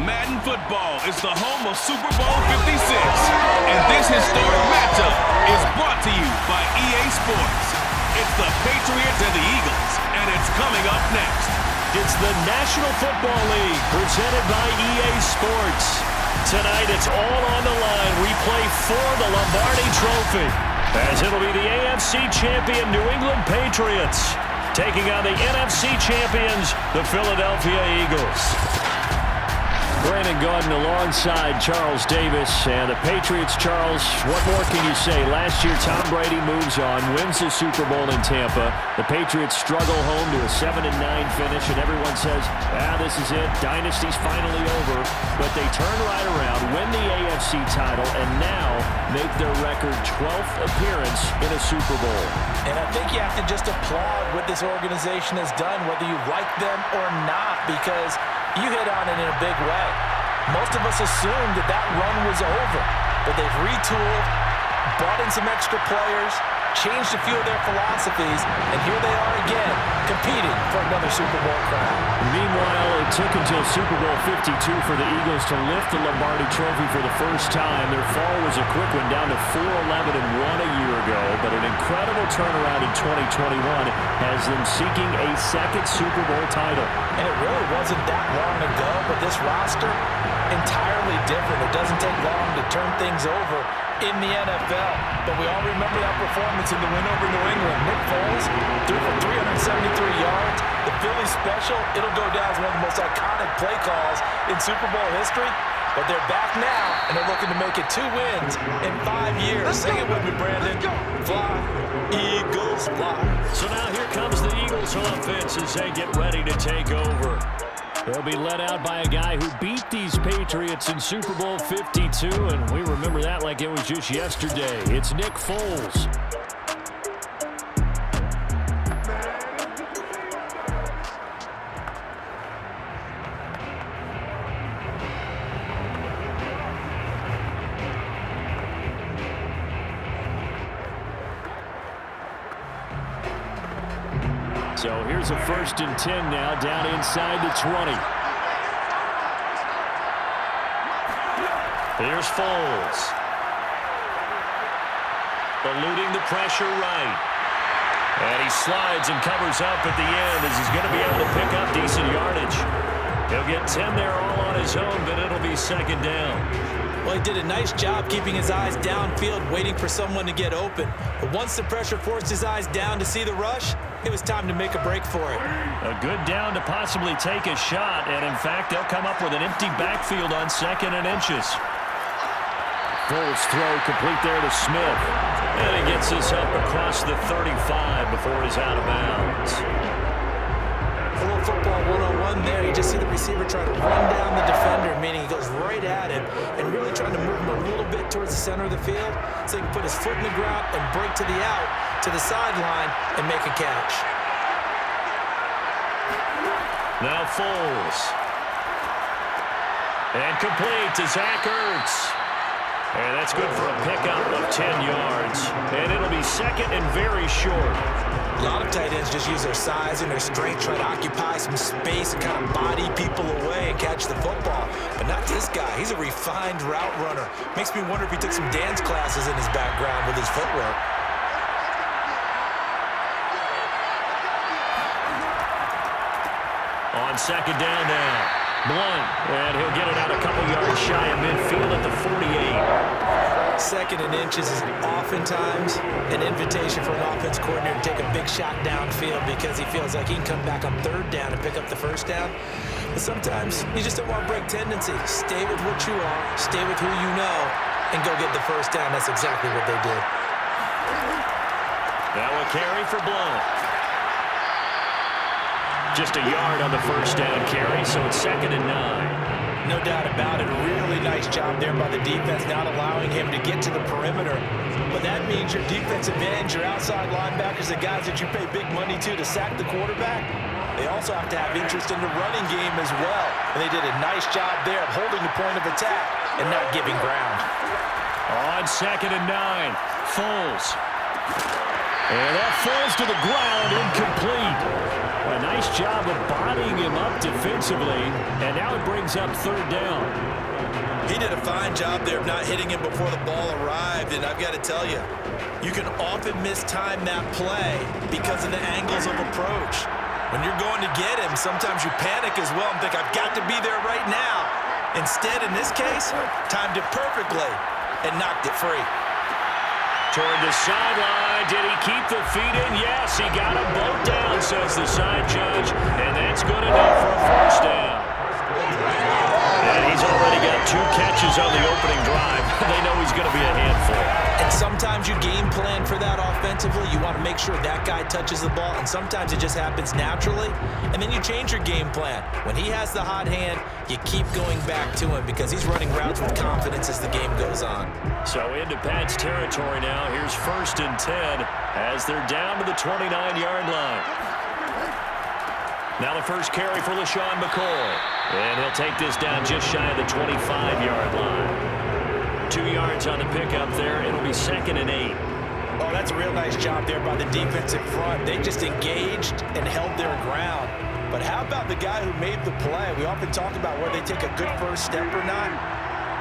Madden football is the home of Super Bowl 56. And this historic matchup is brought to you by EA Sports. It's the Patriots and the Eagles, and it's coming up next. It's the National Football League presented by EA Sports. Tonight it's all on the line. We play for the Lombardi Trophy, as it'll be the AFC champion New England Patriots taking on the NFC champions, the Philadelphia Eagles. Brandon Gaudin alongside Charles Davis and the Patriots. Charles, what more can you say? Last year, Tom Brady moves on, wins the Super Bowl in Tampa. The Patriots struggle home to a 7-9 finish, and everyone says, this is it. Dynasty's finally over. But they turn right around, win the AFC title, and now make their record 12th appearance in a Super Bowl. And I think you have to just applaud what this organization has done, whether you like them or not, because you hit on it in a big way. Most of us assumed that run was over, but they've retooled, brought in some extra players, changed a few of their philosophies, and here they are again, competing for another Super Bowl crown. Meanwhile, it took until Super Bowl 52 for the Eagles to lift the Lombardi Trophy for the first time. Their fall was a quick one, down to 4-11-1 a year ago, but an incredible turnaround in 2021 has them seeking a second Super Bowl title. And it really wasn't that long ago, but this roster, entirely different. It doesn't take long to turn things over in the NFL. But we all remember that performance in the win over New England. Nick Foles threw for 373 yards. The Philly special, it'll go down as one of the most iconic play calls in Super Bowl history. But they're back now, and they're looking to make it 2 wins in 5 years. Sing it with me, Brandon. Fly, Eagles, fly. So now here comes the Eagles offense as they get ready to take over. They'll be led out by a guy who beat these Patriots in Super Bowl 52, and we remember that like it was just yesterday. It's Nick Foles. So here's a 1st and 10 now, down inside the 20. Here's Foles. Eluding the pressure right. And he slides and covers up at the end as he's going to be able to pick up decent yardage. He'll get 10 there all on his own, but it'll be 2nd down. Well, he did a nice job keeping his eyes downfield, waiting for someone to get open. But once the pressure forced his eyes down to see the rush, it was time to make a break for it. A good down to possibly take a shot, and in fact, they'll come up with an empty backfield on 2nd and inches. Foles throw complete there to Smith. And he gets this up across the 35 before he's out of bounds. A little football 101 there. You just see the receiver try to run down the defender, meaning he goes right at him and really trying to move him a little bit towards the center of the field so he can put his foot in the ground and break to the out, to the sideline, and make a catch. Now Foles. And complete to Zach Ertz. And that's good for a pickup of 10 yards. And it'll be 2nd and very short. A lot of tight ends just use their size and their strength, try to occupy some space and kind of body people away and catch the football. But not this guy. He's a refined route runner. Makes me wonder if he took some dance classes in his background with his footwork. On 2nd down now. Blunt, and he'll get it out a couple yards shy of midfield at the 48. 2nd and inches is oftentimes an invitation for an offense coordinator to take a big shot downfield because he feels like he can come back on 3rd down and pick up the 1st down. But sometimes you just don't want to break tendency. Stay with what you are, stay with who you know, and go get the 1st down. That's exactly what they did. Now a carry for Blunt. Just a yard on the 1st down carry, so it's 2nd and 9. No doubt about it. A really nice job there by the defense, not allowing him to get to the perimeter. But that means your defensive ends, your outside linebackers, the guys that you pay big money to sack the quarterback, they also have to have interest in the running game as well. And they did a nice job there of holding the point of attack and not giving ground. On 2nd and 9, Foles. And that falls to the ground, incomplete. A nice Nice job of bodying him up defensively, and now it brings up third down. He did a fine job there of not hitting him before the ball arrived, and I've got to tell you, you can often mistime that play because of the angles of approach. When you're going to get him, sometimes you panic as well and think, I've got to be there right now. Instead, in this case, timed it perfectly and knocked it free. Toward the sideline. Did he keep the feet in? Yes, he got them both down, says the side judge, and that's good enough for a first down. And he's already got 2 catches on the opening drive. They know he's going to be a handful. And sometimes you game plan for that offensively. You want to make sure that guy touches the ball, and sometimes it just happens naturally. And then you change your game plan. When he has the hot hand, you keep going back to him because he's running routes with confidence as the game goes on. So into Pat's territory now. Here's 1st and 10 as they're down to the 29-yard line. Now the first carry for LaShawn McCoy. And he'll take this down just shy of the 25-yard line. 2 yards on the pickup there. It'll be 2nd and 8. Oh, that's a real nice job there by the defensive front. They just engaged and held their ground. But how about the guy who made the play? We often talk about whether they take a good first step or not.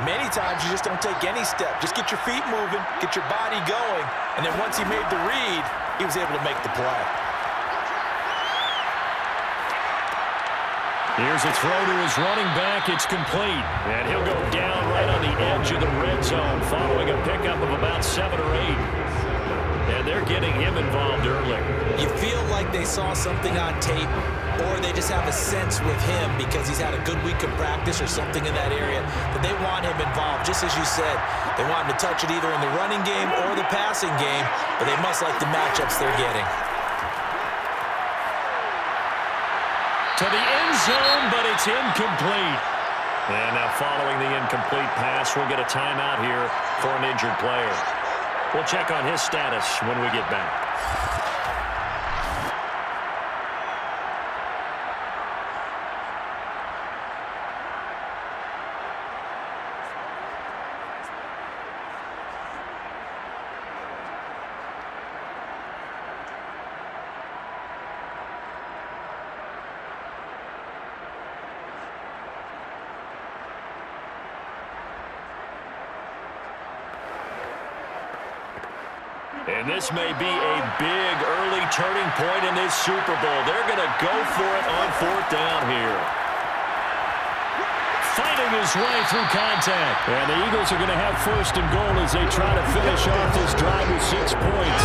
Many times you just don't take any step. Just get your feet moving, get your body going, and then once he made the read, he was able to make the play. Here's a throw to his running back. It's complete. And he'll go down right on the edge of the red zone following a pickup of about 7 or 8. And they're getting him involved early. You feel like they saw something on tape, or they just have a sense with him because he's had a good week of practice or something in that area that they want him involved. Just as you said, they want him to touch it either in the running game or the passing game, but they must like the matchups they're getting. To the end zone, but it's incomplete. And now following the incomplete pass, we'll get a timeout here for an injured player. We'll check on his status when we get back. And this may be a big early turning point in this Super Bowl. They're going to go for it on 4th down here. Fighting his way through contact. And the Eagles are going to have 1st and goal as they try to finish off this drive with 6 points.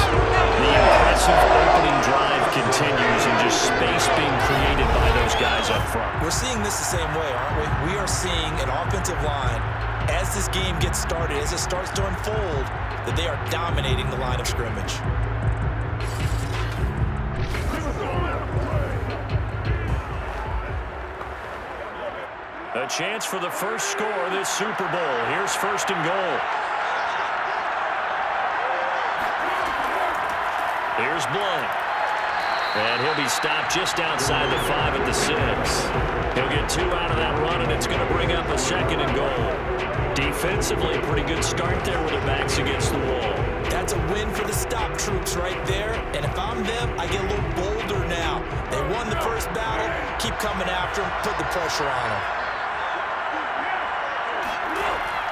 The impressive opening drive continues and just space being created by those guys up front. We're seeing this the same way, aren't we? We are seeing an offensive line, as this game gets started, as it starts to unfold, that they are dominating the line of scrimmage. A chance for the first score of this Super Bowl. Here's 1st and goal. Here's Blunt. And he'll be stopped just outside the 5 at the 6. He'll get 2 out of that run, and it's going to bring up a 2nd and goal. Defensively, a pretty good start there with their backs against the wall. That's a win for the stop troops right there. And if I'm them, I get a little bolder now. They won the first battle. Keep coming after them. Put the pressure on them.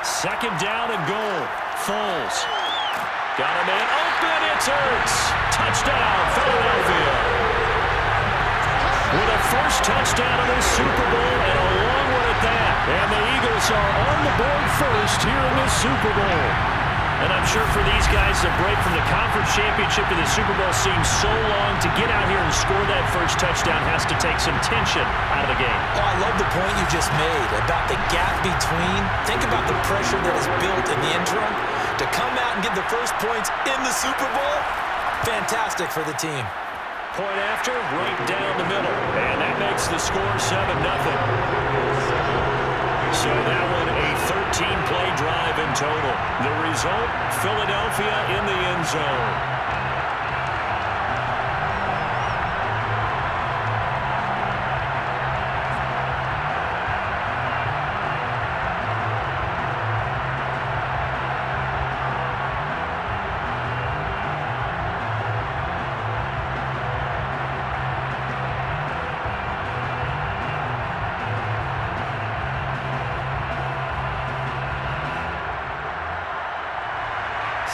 2nd down and goal. Foles. Got a man open. It's Ertz. Touchdown, Philadelphia. With a first touchdown of this Super Bowl and a long one at that. And the Eagles are on the board first here in this Super Bowl. And I'm sure for these guys, the break from the conference championship to the Super Bowl seems so long. To get out here and score that first touchdown has to take some tension out of the game. Oh, I love the point you just made about the gap between. Think about the pressure that is built in the interim. To come out and get the first points in the Super Bowl, fantastic for the team. Point after, right down the middle. And that makes the score 7-0. So that one a 13-play drive in total. The result, Philadelphia in the end zone.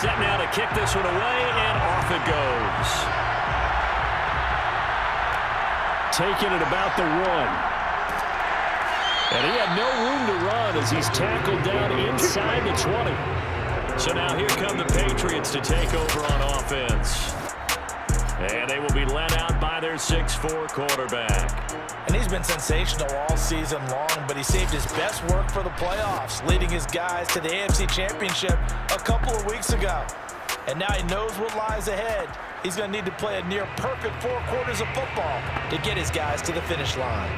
Set now to kick this one away, and off it goes. Taking it about the 1. And he had no room to run as he's tackled down inside the 20. So now here come the Patriots to take over on offense. And they will be led out by their 6'4" quarterback. And he's been sensational all season long, but he saved his best work for the playoffs, leading his guys to the AFC Championship a couple of weeks ago. And now he knows what lies ahead. He's going to need to play a near-perfect 4 quarters of football to get his guys to the finish line.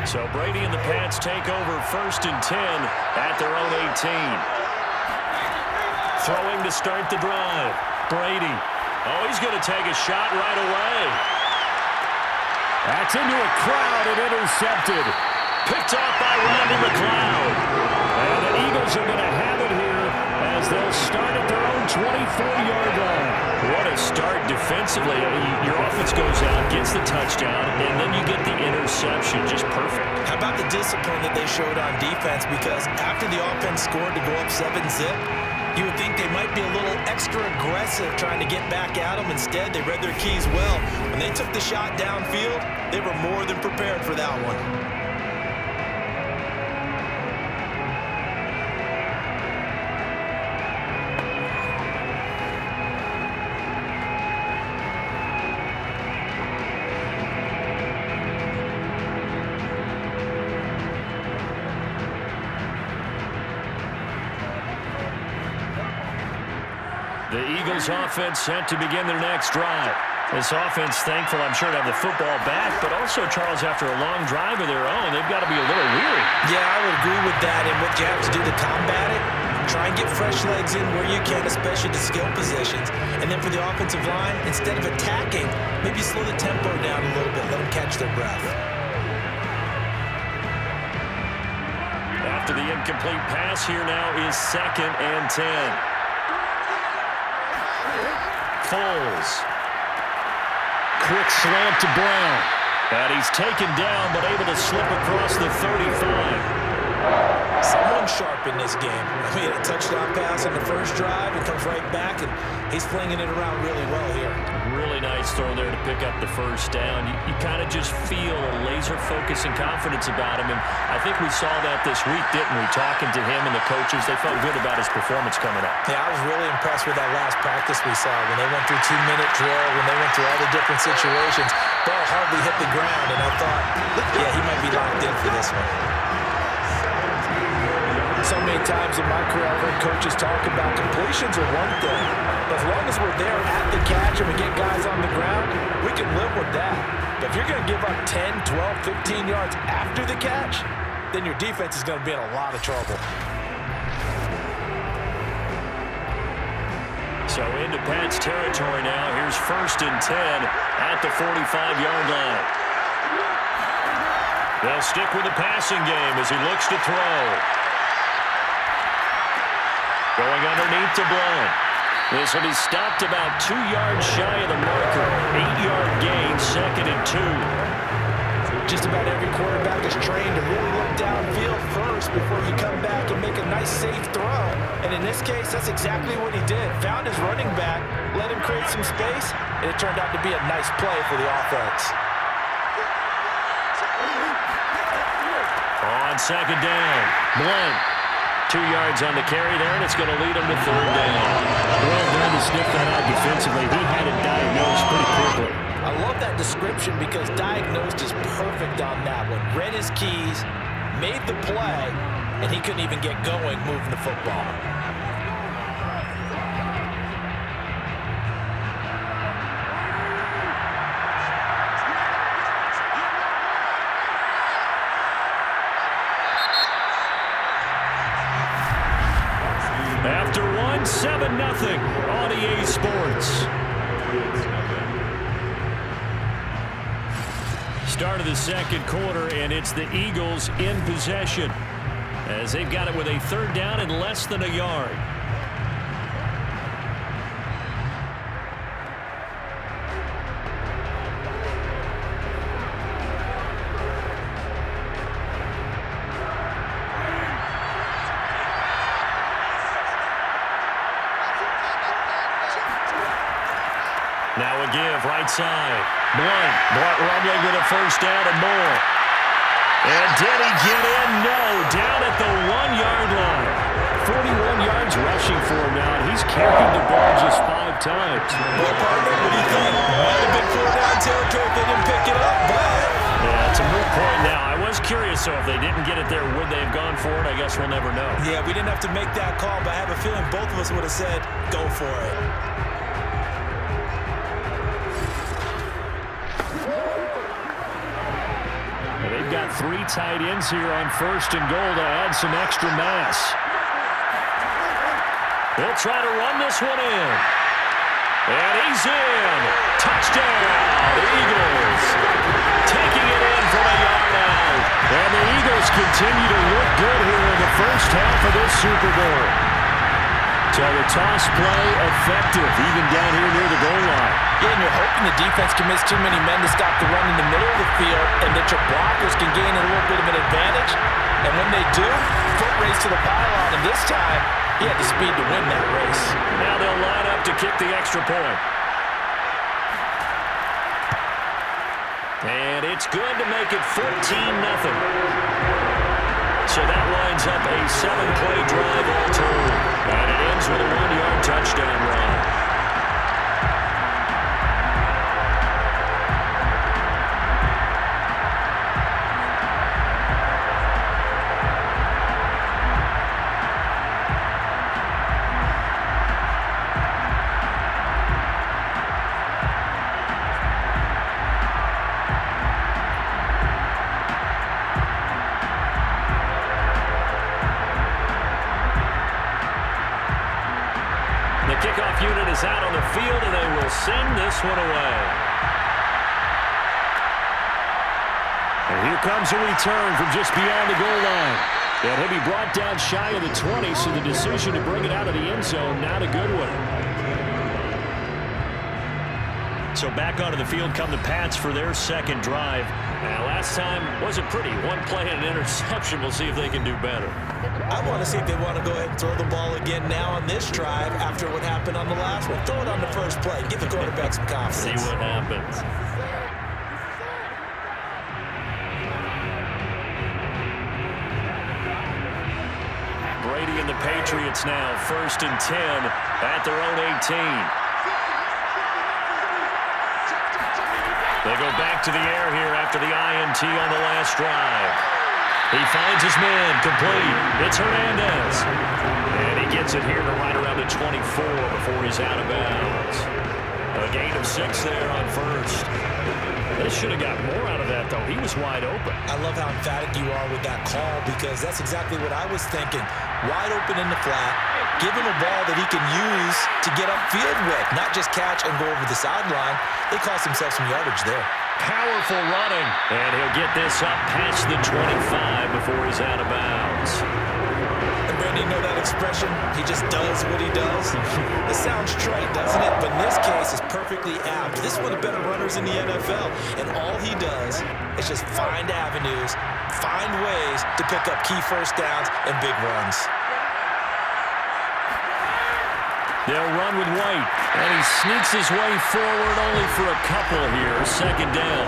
So Brady and the Pats take over 1st and 10 at their own 18. Throwing to start the drive. Brady. Oh, he's going to take a shot right away. That's into a crowd and intercepted. Picked off by Rodney McLeod. And the Eagles are going to have it here as they'll start at their own 24-yard line. What a start defensively. Your offense goes out, gets the touchdown, and then you get the interception. Just perfect. How about the discipline that they showed on defense? Because after the offense scored to go up 7-zip, you would think they might be a little extra aggressive trying to get back at them. Instead, they read their keys well. When they took the shot downfield, they were more than prepared for that one. The Eagles offense set to begin their next drive. This offense thankful, I'm sure, to have the football back, but also, Charles, after a long drive of their own, they've got to be a little weary. Yeah, I would agree with that. And what you have to do to combat it, try and get fresh legs in where you can, especially the skill positions. And then for the offensive line, instead of attacking, maybe slow the tempo down a little bit, let them catch their breath. After the incomplete pass, here now is 2nd and 10. Foles. Quick slant to Brown. And he's taken down, but able to slip across the 35. Someone sharp in this game. He had a touchdown pass on the first drive and comes right back, and he's flinging it around really well here. Really nice throw there to pick up the first down. You kind of just feel a laser focus and confidence about him, and I think we saw that this week, didn't we? Talking to him and the coaches, they felt good about his performance coming up. Yeah, I was really impressed with that last practice we saw when they went through 2-minute drill, when they went through all the different situations. Ball hardly hit the ground, and I thought, yeah, he might be locked in for this one. So many times in my career, I've heard coaches talk about completions are one thing, but as long as we're there at the catch and we get guys on the ground, we can live with that. But if you're going to give up 10, 12, 15 yards after the catch, then your defense is going to be in a lot of trouble. So into Pats territory now. Here's 1st and 10 at the 45-yard line. They'll stick with the passing game as he looks to throw. Going underneath to Blount. This will be stopped about 2 yards shy of the marker. 8-yard gain, 2nd and 2. Just about every quarterback is trained to really look downfield first before you come back and make a nice, safe throw. And in this case, that's exactly what he did. Found his running back, let him create some space, and it turned out to be a nice play for the offense. On 2nd down, Blount. 2 yards on the carry there, and it's going to lead him to 3rd down. Well done to sniff that out defensively. He had it diagnosed pretty quickly. I love that description because diagnosed is perfect on that one. Read his keys, made the play, and he couldn't even get going moving the football. After 7-0 on EA Sports. Start of the 2nd quarter, and it's the Eagles in possession as they've got it with a 3rd down and less than a yard. Now a give, right side. Blunt rumbling with a first down and more. And did he get in? No, down at the 1-yard line. 41 yards rushing for him now, and he's carried the ball just 5 times. Well, partner, what do you think? Might have been 4-down territory if they didn't pick it up, but... Yeah, it's a moot point now. I was curious, so if they didn't get it there, would they have gone for it? I guess we'll never know. Yeah, we didn't have to make that call, but I have a feeling both of us would have said, go for it. They've got 3 tight ends here on 1st and goal to add some extra mass. They'll try to run this one in. And he's in. Touchdown, Eagles. Taking it in from a yard out. And the Eagles continue to look good here in the first half of this Super Bowl. So the toss play effective, even down here near the goal line. Yeah, and you're hoping the defense can miss too many men to stop the run in the middle of the field and that your blockers can gain a little bit of an advantage. And when they do, foot race to the pylon. And this time, he had the speed to win that race. Now they'll line up to kick the extra point. And it's good to make it 14-0. So that lines up a 7-play drive all told. And it ends with a 1-yard touchdown run. Kickoff unit is out on the field, and they will send this one away. And here comes a return from just beyond the goal line. And he'll be brought down shy of the 20, so the decision to bring it out of the end zone, not a good one. So back onto the field come the Pats for their second drive. Last time wasn't pretty. 1 play and an interception. We'll see if they can do better. I want to see if they want to go ahead and throw the ball again now on this drive after what happened on the last one. Throw it on the first play. Give the quarterback some confidence. See what happens. Brady and the Patriots now 1st and 10 at their own 18. They go back to the air here after the INT on the last drive. He finds his man, complete. It's Hernandez. And he gets it here to right around the 24 before he's out of bounds. A gain of 6 there on 1st. They should have got more out of that, though. He was wide open. I love how emphatic you are with that call because that's exactly what I was thinking. Wide open in the flat. Give him a ball that he can use to get upfield with, not just catch and go over the sideline. They cost themselves some yardage there. Powerful running. And he'll get this up past the 25 before he's out of bounds. And Brady, you know that expression? He just does what he does. It sounds trite, doesn't it? But in this case, it's perfectly apt. This is one of the better runners in the NFL. And all he does is just find avenues, find ways to pick up key first downs and big runs. They'll run with White, and he sneaks his way forward only for a couple here. 2nd down.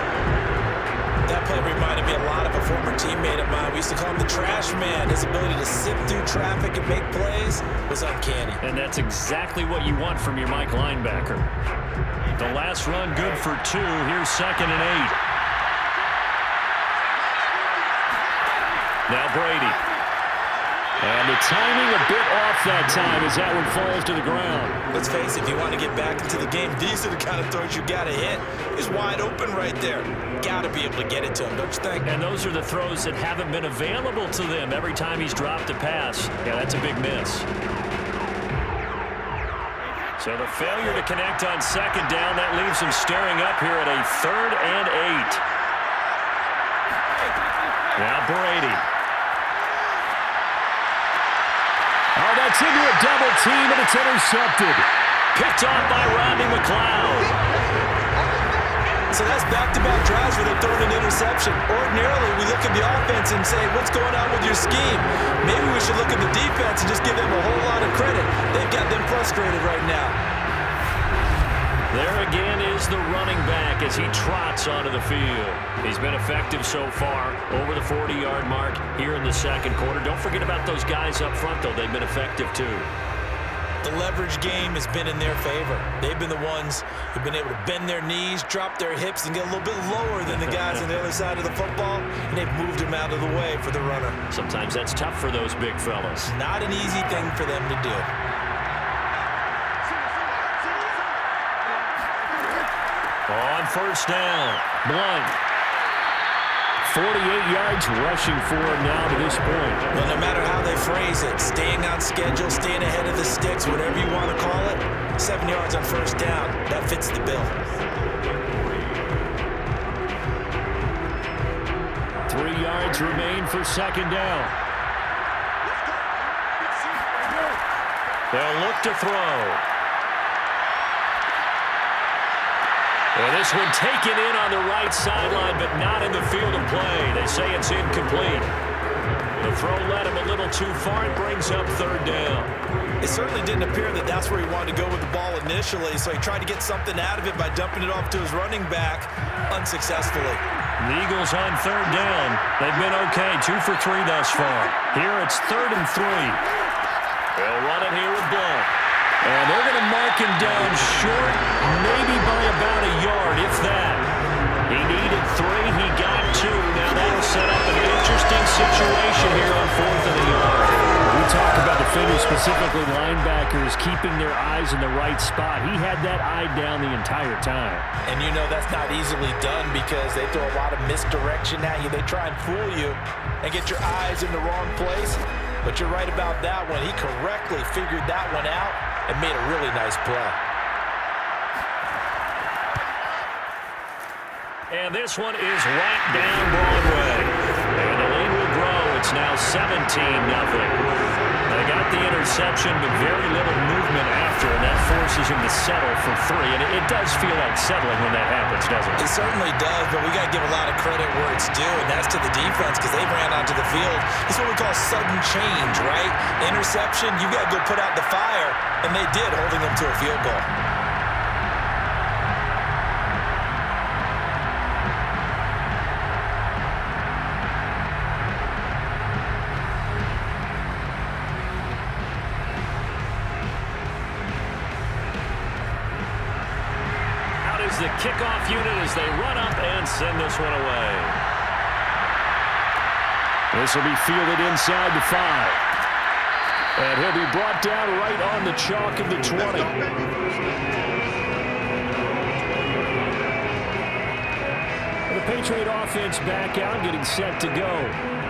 That play reminded me a lot of a former teammate of mine. We used to call him the trash man. His ability to sift through traffic and make plays was uncanny. And that's exactly what you want from your Mike linebacker. The last run good for 2. Here's 2nd and 8. Now Brady. And the timing a bit off that time as that one falls to the ground. Let's face it, if you want to get back into the game, these are the kind of throws you got to hit. He's wide open right there. Got to be able to get it to him, don't you think? And those are the throws that haven't been available to them every time he's dropped a pass. Yeah, that's a big miss. So the failure to connect on 2nd down, that leaves him staring up here at a 3rd and 8. Now Brady. Oh, that's into a double team, and it's intercepted. Picked off by Rodney McLeod. So that's back-to-back drives where they're throwing an interception. Ordinarily, we look at the offense and say, what's going on with your scheme? Maybe we should look at the defense and just give them a whole lot of credit. They've got them frustrated right now. There again is the running back as he trots onto the field. He's been effective so far over the 40-yard mark here in the second quarter. Don't forget about those guys up front, though. They've been effective, too. The leverage game has been in their favor. They've been the ones who've been able to bend their knees, drop their hips, and get a little bit lower than the guys on the other side of the football, and they've moved them out of the way for the runner. Sometimes that's tough for those big fellas. Not an easy thing for them to do. On first down, Blunt. 48 yards rushing for him now to this point. Well, no matter how they phrase it, staying on schedule, staying ahead of the sticks, whatever you want to call it, 7 yards on first down, that fits the bill. 3 yards remain for second down. They'll look to throw. And this one taken in on the right sideline, but not in the field of play. They say it's incomplete. The throw led him a little too far. It brings up third down. It certainly didn't appear that that's where he wanted to go with the ball initially, so he tried to get something out of it by dumping it off to his running back unsuccessfully. The Eagles on third down. They've been okay, 2 for 3 thus far. Here it's 3rd and 3. They'll run it here with Blunt. And they're going to mark him down short, maybe by about a yard, if that. He needed 3. He got 2. Now that'll set up an interesting situation here on 4th and a yard. We talk about defenders, specifically linebackers, keeping their eyes in the right spot. He had that eye down the entire time. And you know that's not easily done because they throw a lot of misdirection at you. They try and fool you and get your eyes in the wrong place. But you're right about that one. He correctly figured that one out and made a really nice play. And this one is right down Broadway. And the lead will grow. It's now 17-0. They got the interception, but very little movement after, and that forces him to settle for 3. And it does feel like settling when that happens, doesn't it? It certainly does, but we got to give a lot of credit where it's due, and that's to the defense because they ran onto the field. It's what we call sudden change, right? Interception, you got to go put out the fire, and they did, holding them to a field goal. The kickoff unit as they run up and send this one away. This will be fielded inside the 5. And he'll be brought down right on the chalk of the 20. The Patriot offense back out, getting set to go.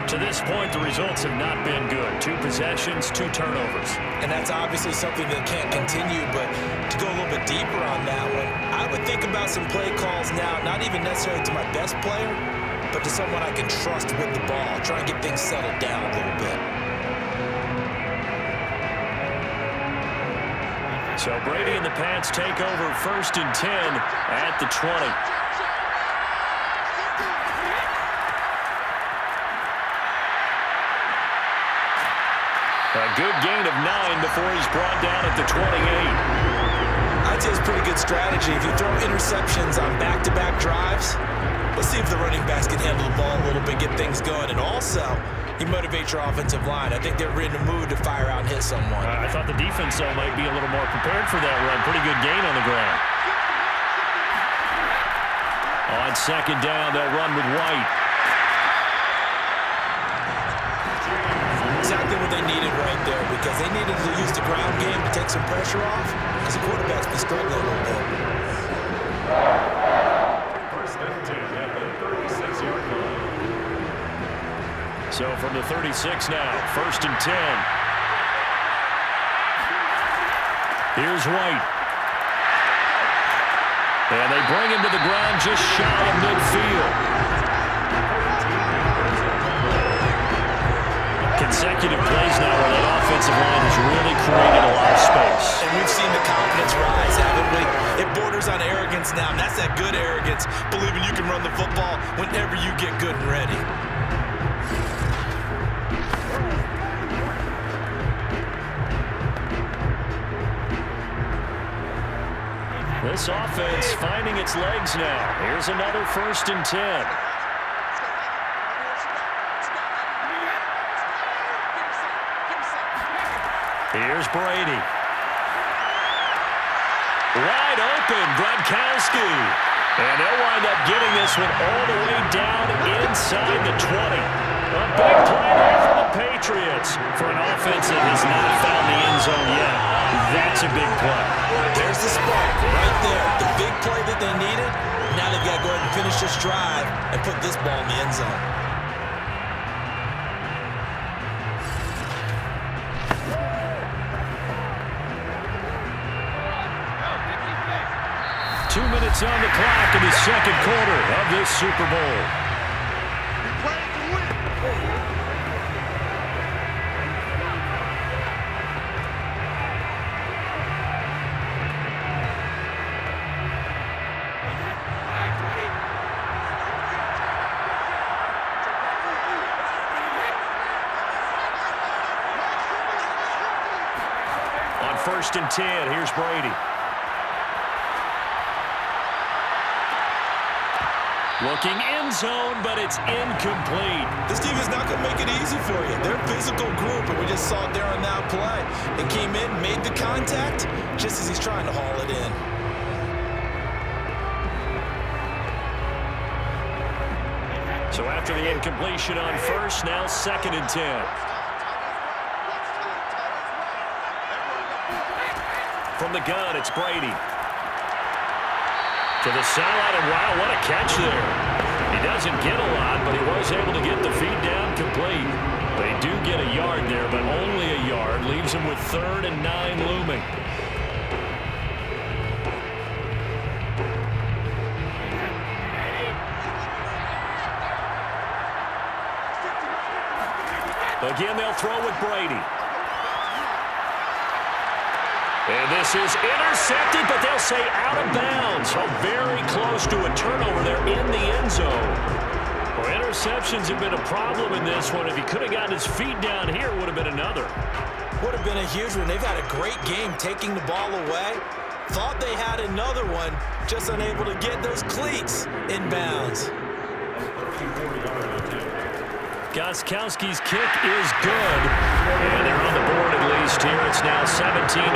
To this point, the results have not been good. 2 possessions, 2 turnovers. And that's obviously something that can't continue, but to go a little bit deeper on that one, I would think about some play calls now, not even necessarily to my best player, but to someone I can trust with the ball. Try and get things settled down a little bit. So Brady and the Pats take over 1st and 10 at the 20. A good gain of 9 before he's brought down at the 28. I'd say it's pretty good strategy. If you throw interceptions on back-to-back drives, let's see if the running backs can handle the ball a little bit, get things going. And also, you motivate your offensive line. I think they're in the mood to fire out and hit someone. I thought the defense, though, might be a little more prepared for that run. Pretty good gain on the ground. On second down, they'll run with White. Exactly what they needed right there because they needed to use the ground game to take some pressure off because the quarterback's been struggling a little bit. First and 10 at the 36-yard line. So from the 36 now, 1st and 10. Here's White. And they bring him to the ground just shy of midfield. Consecutive plays now where that offensive line has really created a lot of space. And we've seen the confidence rise, haven't we? It borders on arrogance now, and that's that good arrogance, believing you can run the football whenever you get good and ready. This offense finding its legs now. Here's another 1st and 10. Here's Brady. Wide open, Gronkowski. And they'll wind up getting this one all the way down inside the 20. A big play there for the Patriots for an offense that has not found the end zone yet. That's a big play. There's the spark right there. The big play that they needed. Now they've got to go ahead and finish this drive and put this ball in the end zone. Two minutes on the clock in the second quarter of this Super Bowl. On 1st and 10, here's Brady. Looking end zone, but it's incomplete. This team is not going to make it easy for you. They're a physical group, and we just saw it there on that play. They came in, made the contact, just as he's trying to haul it in. So after the incompletion on 1st, now 2nd and 10. From the gun, it's Brady. To the sideline, and wow, what a catch there. He doesn't get a lot, but he was able to get the feed down complete. They do get a yard there, but only a yard. Leaves him with 3rd and 9 looming. Again, they'll throw with Brady. And this is intercepted, but they'll say out of bounds. So very close to a turnover there in the end zone. Well, interceptions have been a problem in this one. If he could have gotten his feet down here, it would have been another. Would have been a huge one. They've had a great game taking the ball away. Thought they had another one, just unable to get those cleats in bounds. Gostkowski's kick is good. And they're on the board at least here. It's now 17-3.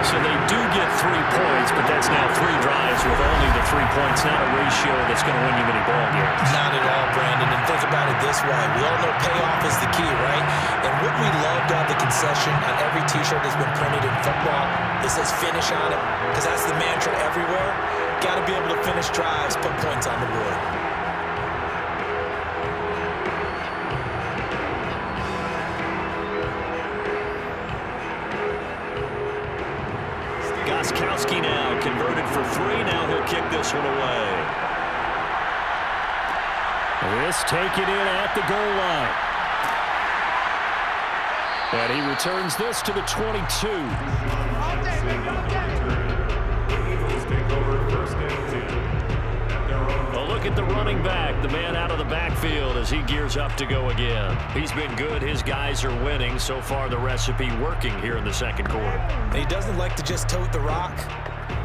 So they do get 3 points, but that's now 3 drives with only the 3 points. Not a ratio that's going to win you many ball games. Not at all, Brandon. And think about it this way. We all know payoff is the key, right? And wouldn't we love to have the concession on every T-shirt that's been printed in football that says finish on it? Because that's the mantra everywhere. Got to be able to finish drives, put points on the board. Gostkowski now converted for 3. Now he'll kick this one away. This taken in at the goal line. And he returns this to the 22. A look at the running back, the man out of the backfield as he gears up to go again. He's been good. His guys are winning. So far, the recipe working here in the second quarter. And he doesn't like to just tote the rock.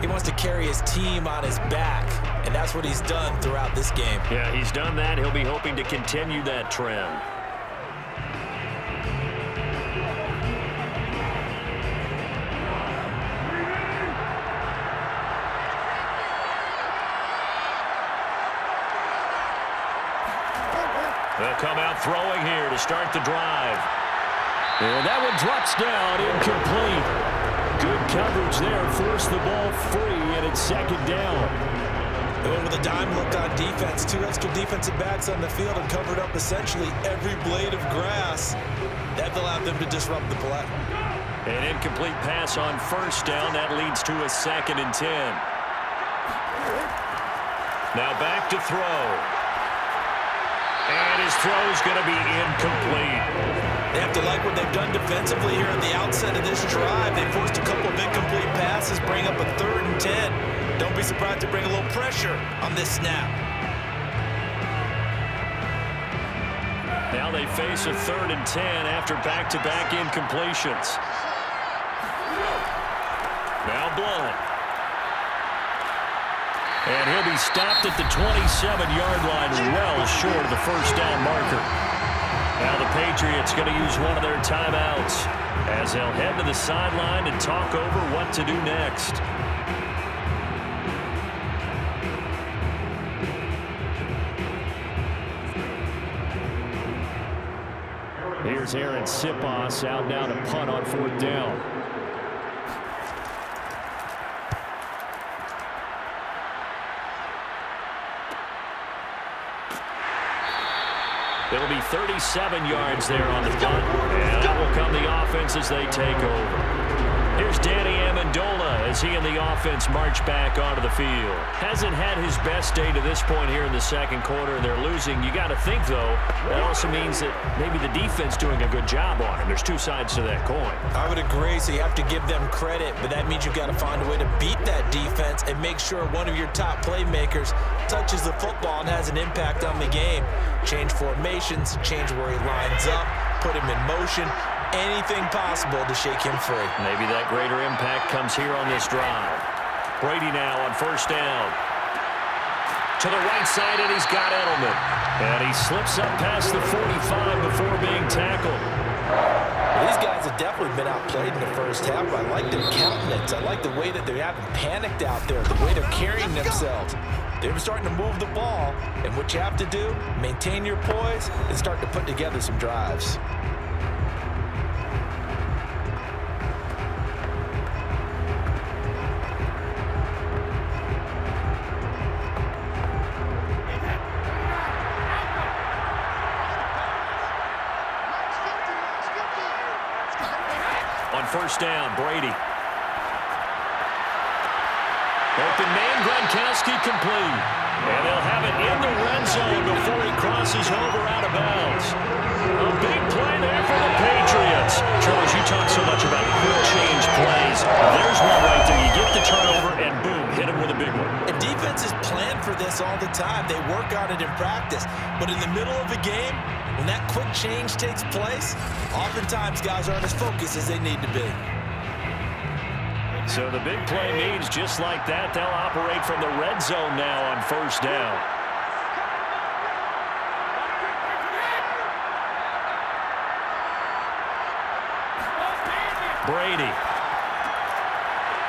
He wants to carry his team on his back, and that's what he's done throughout this game. Yeah, he's done that. He'll be hoping to continue that trend. They'll come out throwing here to start the drive. And that one drops down, incomplete. Good coverage there, forced the ball free, and it's 2nd down. They went with a dime look on defense. 2 extra defensive backs on the field and covered up essentially every blade of grass. That allowed them to disrupt the play. An incomplete pass on 1st down. That leads to a 2nd and 10. Now back to throw. And his throw's going to be incomplete. They have to like what they've done defensively here at the outset of this drive. They forced a couple of incomplete passes, bring up a 3rd and 10. Don't be surprised to bring a little pressure on this snap. Now they face a 3rd and 10 after back-to-back incompletions. Now Blunt. And he'll be stopped at the 27-yard line, well short of the first down marker. Now the Patriots going to use one of their timeouts as they'll head to the sideline and talk over what to do next. Here's Aaron Sipos out now to punt on 4th down. It'll be 37 yards there on the punt, and that will come the offense as they take over. Here's Danny Amendola as he and the offense march back onto the field. Hasn't had his best day to this point here in the second quarter, and they're losing. You got to think, though, that also means that maybe the defense doing a good job on him. There's two sides to that coin. I would agree, so you have to give them credit, but that means you've got to find a way to beat that defense and make sure one of your top playmakers touches the football and has an impact on the game. Change formations, change where he lines up, put him in motion. Anything possible to shake him free. Maybe that greater impact comes here on this drive. Brady now on 1st down. To the right side, and he's got Edelman. And he slips up past the 45 before being tackled. Well, these guys have definitely been outplayed in the first half. I like their countenance. I like the way that they haven't panicked out there, the way they're carrying themselves. They're starting to move the ball, and what you have to do, maintain your poise and start to put together some drives. On 1st down, Brady. Open man, Gronkowski complete. And they'll have it in the red zone before he crosses over out of bounds. A big play there for the Patriots. Charles, you talk so much about quick change plays. There's one right there. You get the turnover, and boom, hit him with a big one. And defenses plan for this all the time. They work on it in practice. But in the middle of a game, when that quick change takes place, oftentimes guys aren't as focused as they need to be. So the big play means just like that, they'll operate from the red zone now on 1st down. Brady.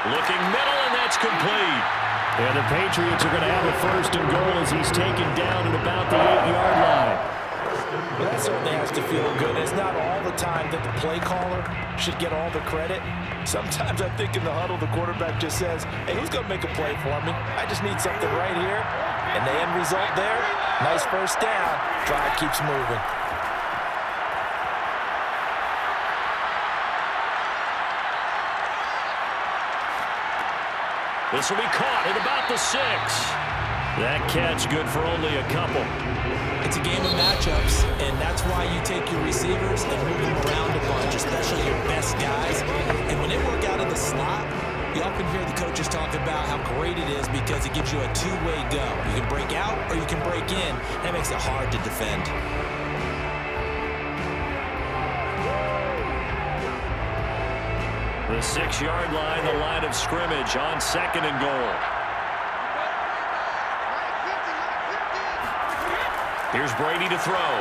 Looking middle, and that's complete. And the Patriots are going to have a 1st and goal as he's taken down at about the 8-yard line. Well, that certainly has to feel good. It's not all the time that the play caller should get all the credit. Sometimes I think in the huddle, the quarterback just says, hey, who's going to make a play for me? I just need something right here. And the end result there, nice 1st down. Drive keeps moving. This will be caught at about the 6. That catch good for only a couple. It's a game of matchups, and that's why you take your receivers and move them around a bunch, especially your best guys. And when they work out of the slot, you often hear the coaches talk about how great it is because it gives you a two-way go. You can break out or you can break in. That makes it hard to defend. The 6-yard line, the line of scrimmage on 2nd and goal. Here's Brady to throw.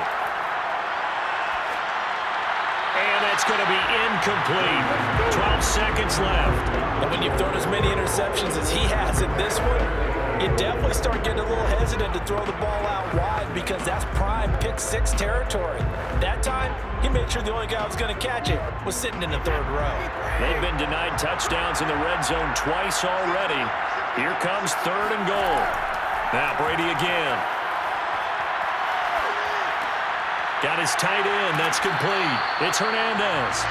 And that's going to be incomplete. 12 seconds left. And when you've thrown as many interceptions as he has in this one, you definitely start getting a little hesitant to throw the ball out wide because that's prime pick-6 territory. That time, he made sure the only guy who was going to catch it was sitting in the 3rd row. They've been denied touchdowns in the red zone twice already. Here comes 3rd and goal. Now Brady again. Got his tight end. That's complete. It's Hernandez.